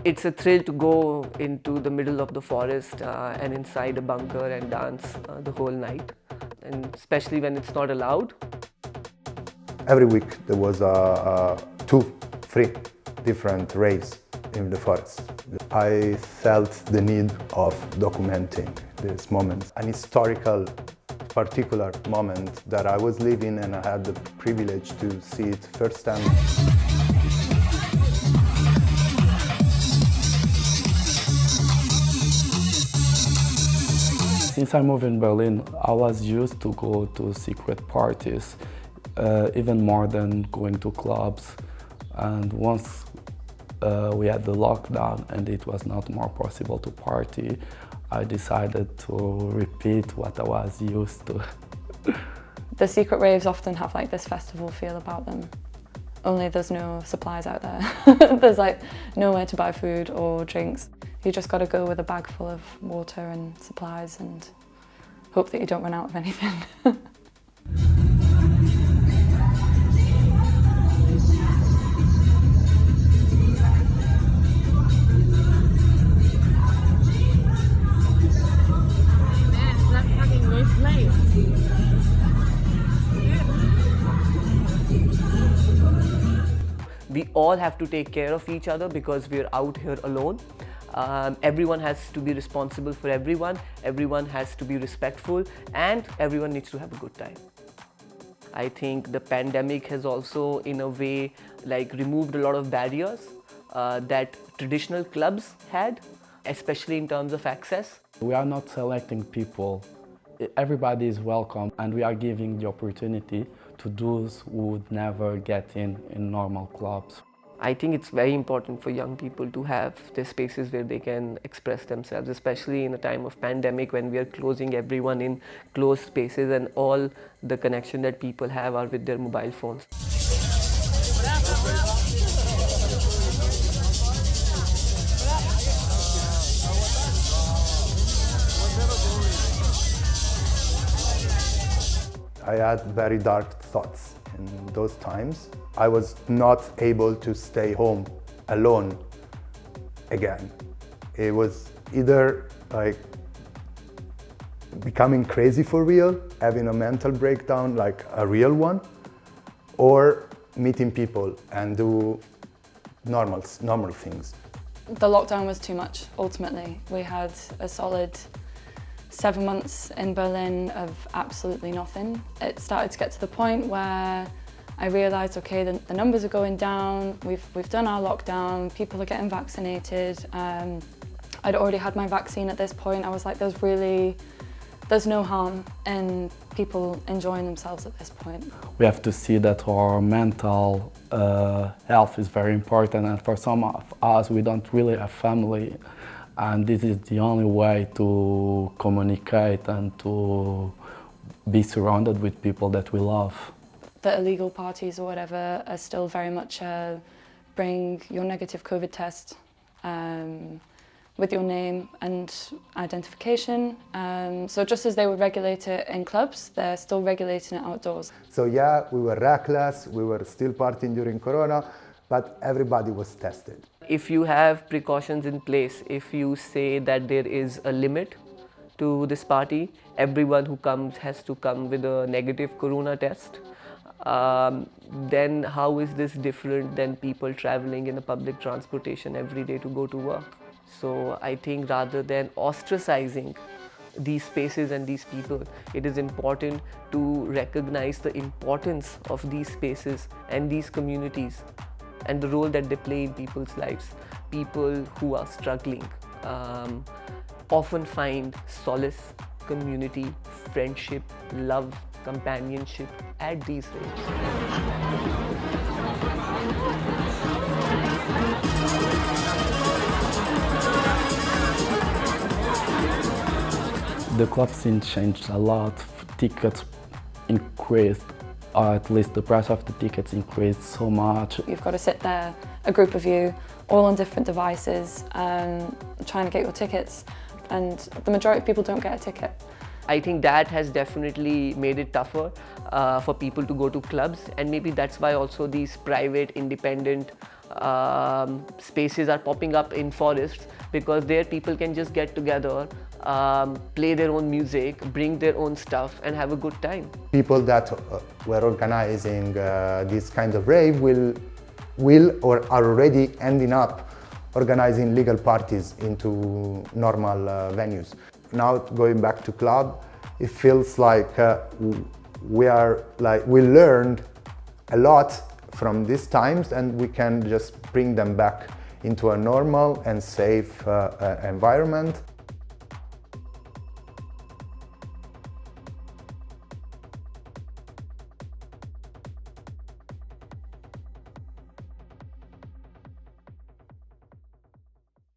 It's a thrill to go into the middle of the forest and inside a bunker and dance the whole night, and especially when it's not allowed. Every week there was 2, 3 different raves in the forest. I felt the need of documenting this moment, an historical particular moment that I was living, and I had the privilege to see it firsthand. Since I moved in Berlin, I was used to go to secret parties, even more than going to clubs. And once we had the lockdown and it was not more possible to party, I decided to repeat what I was used to. The secret raves often have like this festival feel about them. Only there's no supplies out there. There's like nowhere to buy food or drinks. You just got to go with a bag full of water and supplies and hope that you don't run out of anything. We all have to take care of each other because we're out here alone. Everyone has to be responsible for everyone has to be respectful, and everyone needs to have a good time. I think the pandemic has also, in a way, like removed a lot of barriers that traditional clubs had, especially in terms of access. We are not selecting people. Everybody is welcome, and we are giving the opportunity to those who would never get in normal clubs. I think it's very important for young people to have the spaces where they can express themselves, especially in a time of pandemic when we are closing everyone in closed spaces and all the connection that people have are with their mobile phones. I had very dark thoughts in those times. I was not able to stay home alone again. It was either like becoming crazy for real, having a mental breakdown like a real one, or meeting people and do normal things. The lockdown was too much, ultimately. We had a solid 7 months in Berlin of absolutely nothing. It started to get to the point where I realised, okay, the numbers are going down, we've done our lockdown, people are getting vaccinated. I'd already had my vaccine at this point. I was like, there's no harm in people enjoying themselves at this point. We have to see that our mental health is very important, and for some of us, we don't really have family. And this is the only way to communicate and to be surrounded with people that we love. The illegal parties or whatever are still very much bring your negative COVID test with your name and identification. So just as they would regulate it in clubs, they're still regulating it outdoors. So yeah, we were reckless, we were still partying during Corona, but everybody was tested. If you have precautions in place, if you say that there is a limit to this party, everyone who comes has to come with a negative Corona test, then how is this different than people traveling in a public transportation every day to go to work? So I think rather than ostracizing these spaces and these people, it is important to recognize the importance of these spaces and these communities and the role that they play in people's lives. People who are struggling often find solace, community, friendship, love, companionship at these raves. The club scene changed a lot. Tickets increased, or at least the price of the tickets increased so much. You've got to sit there, a group of you, all on different devices, trying to get your tickets, and the majority of people don't get a ticket. I think that has definitely made it tougher for people to go to clubs, and maybe that's why also these private, independent spaces are popping up in forests, because there people can just get together, play their own music, bring their own stuff and have a good time. People that were organizing this kind of rave will or are already ending up organizing legal parties into normal venues. Now going back to club, it feels like we learned a lot from these times, and we can just bring them back into a normal and safe environment.